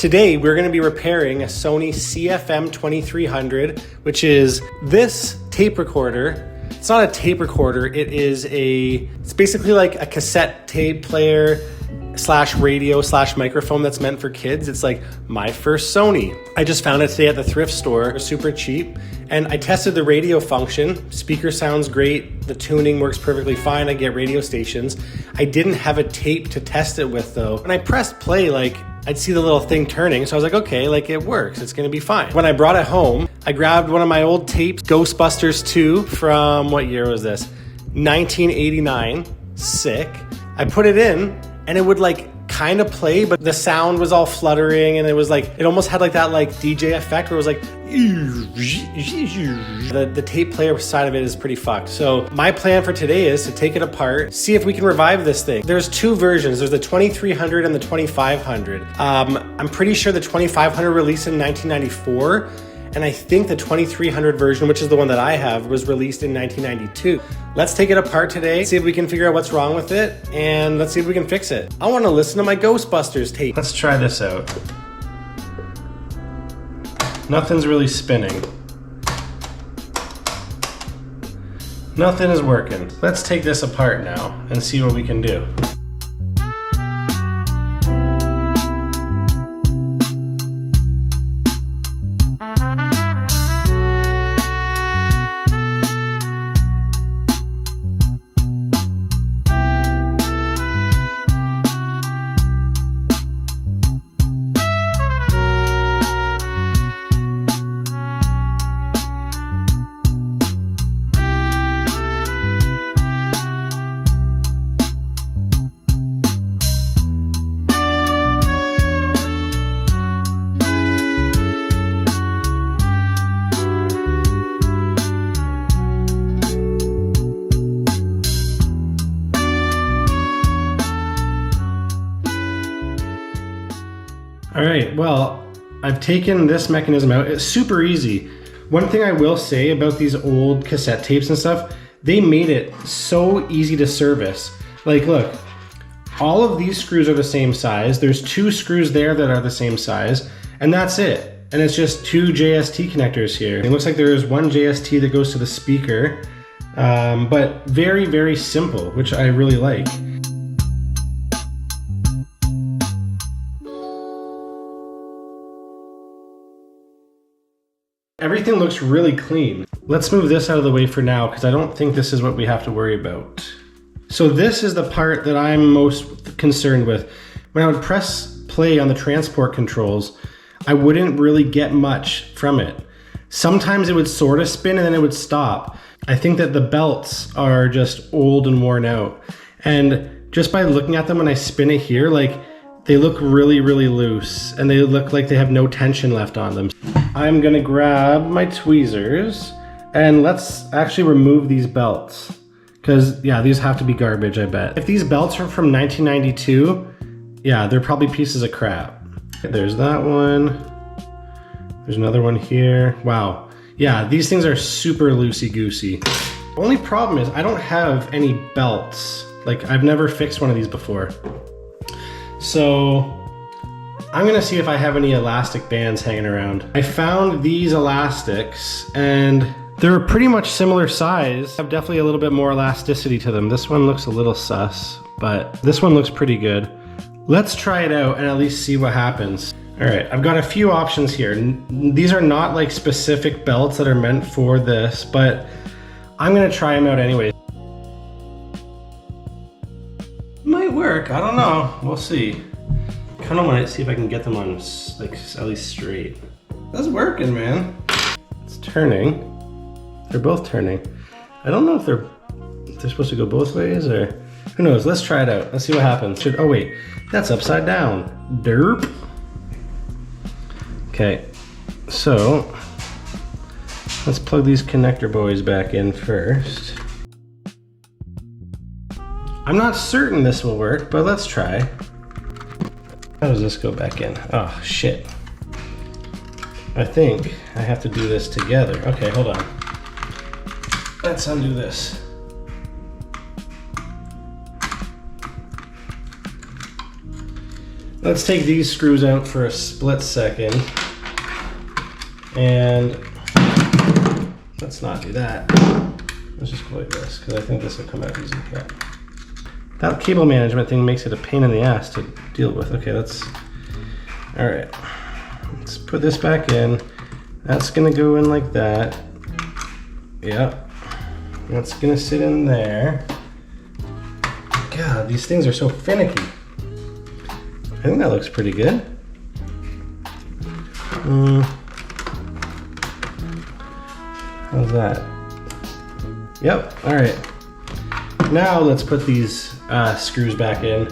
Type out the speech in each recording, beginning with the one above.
Today, we're gonna be repairing a Sony CFM-2300, which is this tape recorder. It's not a tape recorder, it's basically like a cassette tape player slash radio slash microphone that's meant for kids. It's like my first Sony. I just found it today at the thrift store. It was super cheap. And I tested the radio function. Speaker sounds great. The tuning works perfectly fine. I get radio stations. I didn't have a tape to test it with though. When I pressed play, I'd see the little thing turning. So I was like, okay, it works. It's gonna be fine. When I brought it home, I grabbed one of my old tapes, Ghostbusters 2 from, what year was this? 1989, sick. I put it in and it would kind of play, but the sound was all fluttering and it was it almost had that DJ effect where it was the tape player side of it is pretty fucked. So my plan for today is to take it apart, see if we can revive this thing. There's two versions. There's the 2300 and the 2500. I'm pretty sure the 2500 released in 1994. And I think the 2300 version, which is the one that I have, was released in 1992. Let's take it apart today, see if we can figure out what's wrong with it, and let's see if we can fix it. I want to listen to my Ghostbusters tape. Let's try this out. Nothing's really spinning. Nothing is working. Let's take this apart now and see what we can do. All right, well, I've taken this mechanism out. It's super easy. One thing I will say about these old cassette tapes and stuff, they made it so easy to service. Look, all of these screws are the same size. There's two screws there that are the same size, and that's it. And it's just two JST connectors here. It looks like there is one JST that goes to the speaker, but very, very simple, which I really like. Everything looks really clean. Let's move this out of the way for now because I don't think this is what we have to worry about. So this is the part that I'm most concerned with. When I would press play on the transport controls, I wouldn't really get much from it. Sometimes it would sort of spin and then it would stop. I think that the belts are just old and worn out. And just by looking at them when I spin it here, they look really, really loose and they look like they have no tension left on them. I'm gonna grab my tweezers and let's actually remove these belts. Because yeah, these have to be garbage, I bet. If these belts are from 1992, yeah, they're probably pieces of crap. There's that one. There's another one here. Wow. Yeah, these things are super loosey-goosey. Only problem is I don't have any belts. I've never fixed one of these before. So I'm gonna see if I have any elastic bands hanging around. I found these elastics and they're pretty much similar size. Have definitely a little bit more elasticity to them. This one looks a little sus, but this one looks pretty good. Let's try it out and at least see what happens. All right, I've got a few options here. These are not specific belts that are meant for this, but I'm gonna try them out anyway. Might work, I don't know, we'll see. Kind of want to see if I can get them on at least straight. That's working, man. It's turning. They're both turning. I don't know if they're supposed to go both ways or who knows. Let's try it out. Let's see what happens. Oh wait, that's upside down. Derp. Okay, so let's plug these connector boys back in first. I'm not certain this will work, but let's try. How does this go back in? Oh, shit. I think I have to do this together. Okay, hold on. Let's undo this. Let's take these screws out for a split second. And let's not do that. Let's just go like this, because I think this will come out easy. Yeah. That cable management thing makes it a pain in the ass to deal with. Okay, all right. Let's put this back in. That's gonna go in like that. Yep. That's gonna sit in there. God, these things are so finicky. I think that looks pretty good. How's that? Yep, all right. Now let's put these screws back in.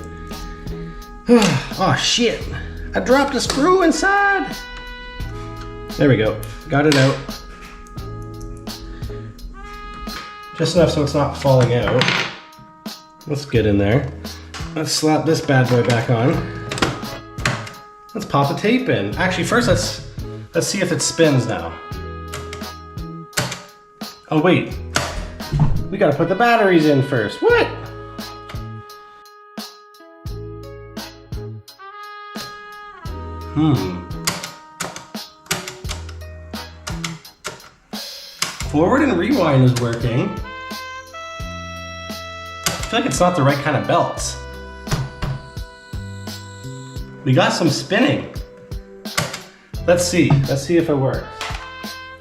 Oh shit, I dropped a screw inside. There we go, got it out. Just enough so it's not falling out. Let's get in there. Let's slap this bad boy back on. Let's pop the tape in. Actually, first let's see if it spins now. Oh wait, we gotta put the batteries in first. What? Forward and rewind is working. I feel like it's not the right kind of belts. We got some spinning. Let's see if it works.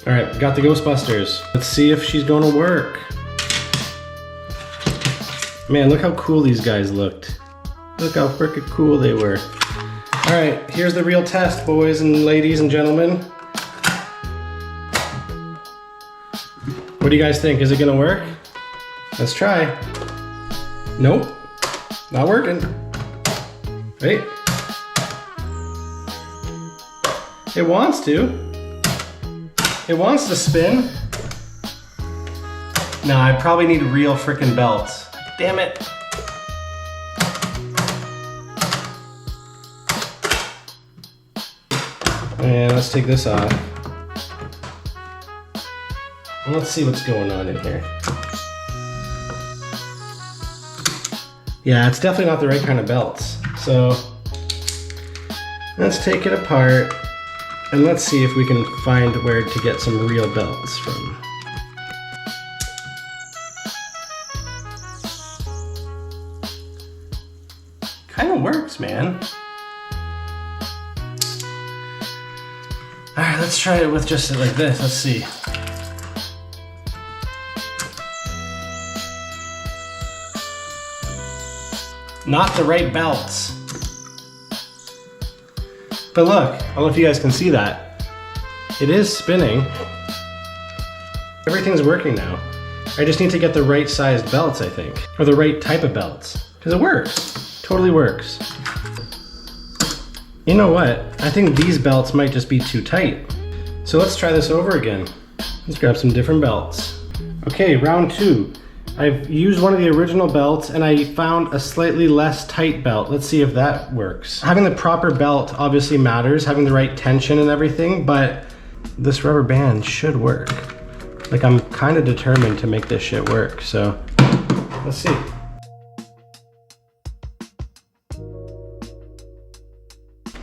All right, got the Ghostbusters. Let's see if she's gonna work. Man, look how cool these guys looked. Look how freaking cool they were. All right, here's the real test, boys and ladies and gentlemen. What do you guys think? Is it gonna work? Let's try. Nope, not working. Right? It wants to. It wants to spin. No, I probably need real frickin' belts. Damn it. And let's take this off. And let's see what's going on in here. Yeah, it's definitely not the right kind of belts. So let's take it apart and let's see if we can find where to get some real belts from. Kind of works, man. All right, let's try it with just like this. Let's see. Not the right belts. But look, I don't know if you guys can see that. It is spinning. Everything's working now. I just need to get the right size belts, I think. Or the right type of belts. Because it works. Totally works. You know what? I think these belts might just be too tight. So let's try this over again. Let's grab some different belts. Okay, round 2. I've used one of the original belts and I found a slightly less tight belt. Let's see if that works. Having the proper belt obviously matters, having the right tension and everything, but this rubber band should work. Like, I'm kind of determined to make this shit work, so let's see.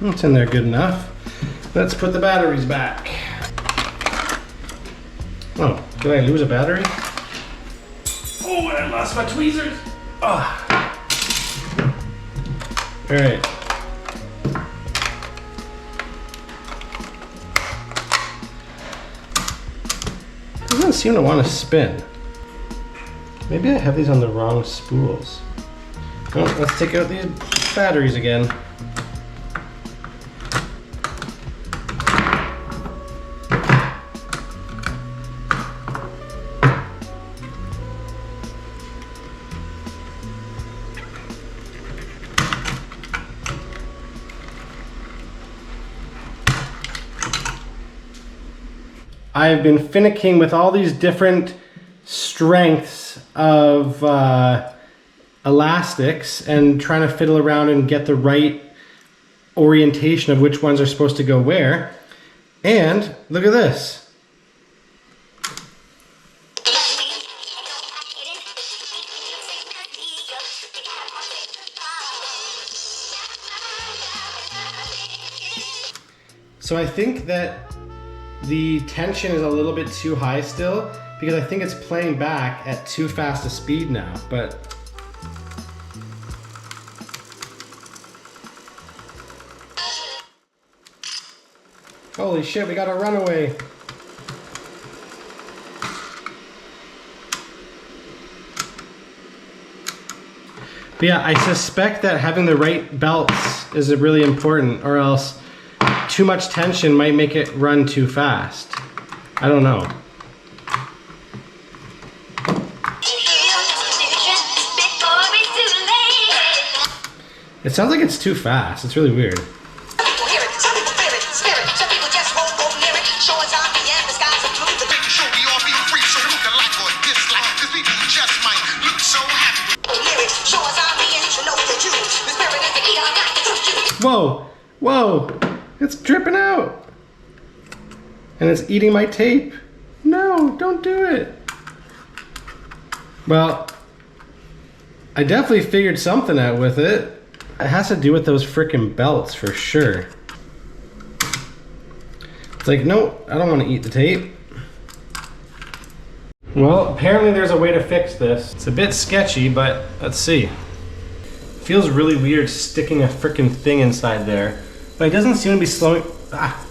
It's in there good enough. Let's put the batteries back. Oh, did I lose a battery? Oh, and I lost my tweezers. Oh. All right. It doesn't seem to want to spin. Maybe I have these on the wrong spools. Oh, let's take out these batteries again. I've been finicking with all these different strengths of elastics and trying to fiddle around and get the right orientation of which ones are supposed to go where. And look at this. So I think that the tension is a little bit too high still, because I think it's playing back at too fast a speed now, but holy shit, we got a runaway. But yeah, I suspect that having the right belts is really important, or else too much tension might make it run too fast. I don't know. It sounds like it's too fast. It's really weird. Whoa, whoa, it's dripping out. And it's eating my tape. No, don't do it. Well, I definitely figured something out with it. It has to do with those frickin' belts for sure. It's like, no, I don't want to eat the tape. Well, apparently there's a way to fix this. It's a bit sketchy, but let's see. Feels really weird sticking a frickin' thing inside there, but it doesn't seem to be slowing. Ah.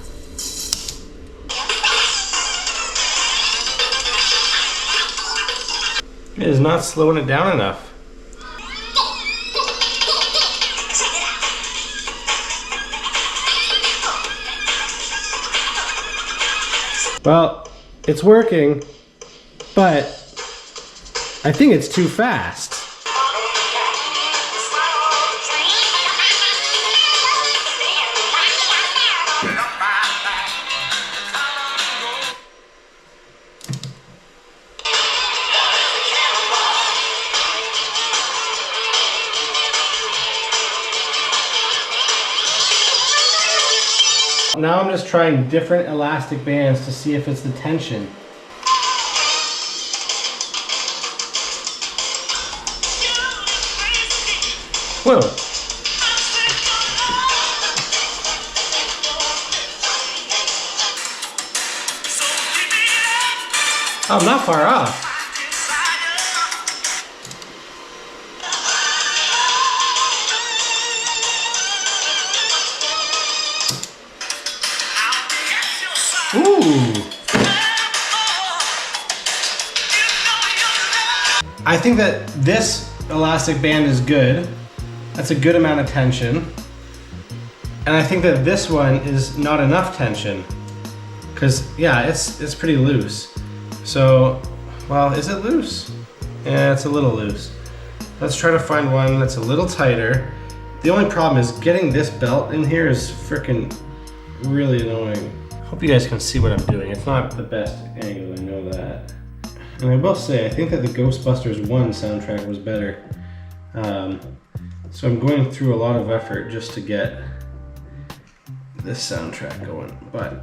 It is not slowing it down enough. Well, it's working, but I think it's too fast. Now I'm just trying different elastic bands to see if it's the tension. Whoa. I'm not far off. Ooh. I think that this elastic band is good. That's a good amount of tension. And I think that this one is not enough tension. Because, yeah, it's pretty loose. So, well, is it loose? Yeah, it's a little loose. Let's try to find one that's a little tighter. The only problem is getting this belt in here is freaking really annoying. Hope you guys can see what I'm doing. It's not the best angle, I know that. And I will say, I think that the Ghostbusters 1 soundtrack was better. So I'm going through a lot of effort just to get this soundtrack going, but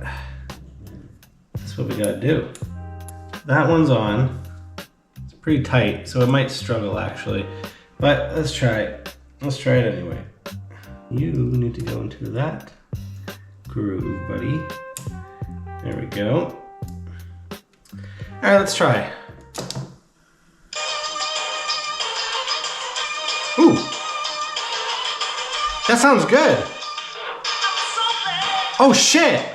that's what we gotta do. That one's on. It's pretty tight, so it might struggle actually, but let's try it. Let's try it anyway. You need to go into that groove, buddy. There we go. All right, let's try. Ooh, that sounds good. Oh shit.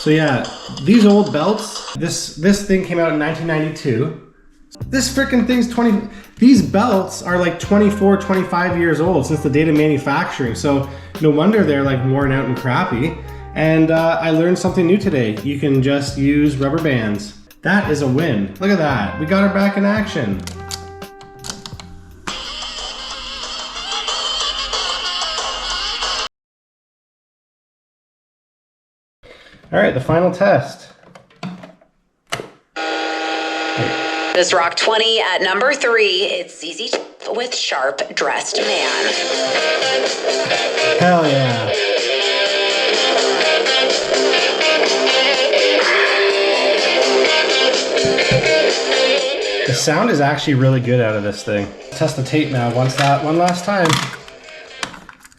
So yeah, these old belts, this thing came out in 1992. This frickin' thing's these belts are like 24, 25 years old since the date of manufacturing. So no wonder they're like worn out and crappy. And I learned something new today. You can just use rubber bands. That is a win. Look at that, we got her back in action. All right, the final test. This Rock 20 at number 3. It's easy with sharp dressed man. Hell yeah. The sound is actually really good out of this thing. Test the tape now one last time.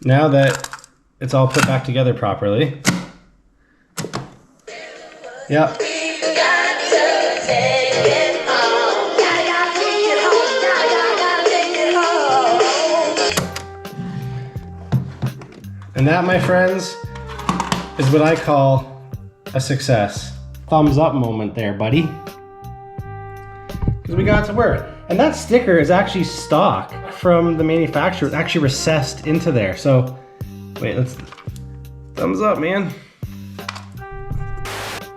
Now that it's all put back together properly. Yep. And that, my friends, is what I call a success. Thumbs up moment there, buddy. Because we got it to work. And that sticker is actually stock from the manufacturer. It's actually recessed into there. So, wait, let's, thumbs up, man.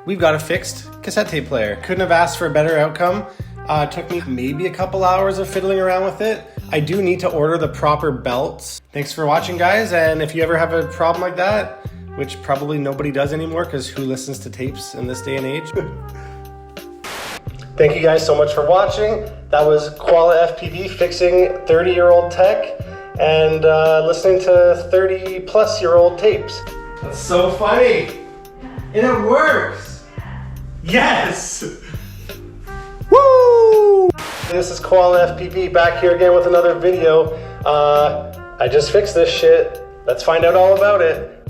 We've got a fixed cassette tape player. Couldn't have asked for a better outcome. It took me maybe a couple hours of fiddling around with it. I do need to order the proper belts. Thanks for watching, guys, and if you ever have a problem like that, which probably nobody does anymore because who listens to tapes in this day and age? Thank you guys so much for watching. That was Koala FPV fixing 30-year-old tech and listening to 30-plus-year-old tapes. That's so funny. And it works. Yes. Woo! This is Koala FPV back here again with another video. I just fixed this shit. Let's find out all about it.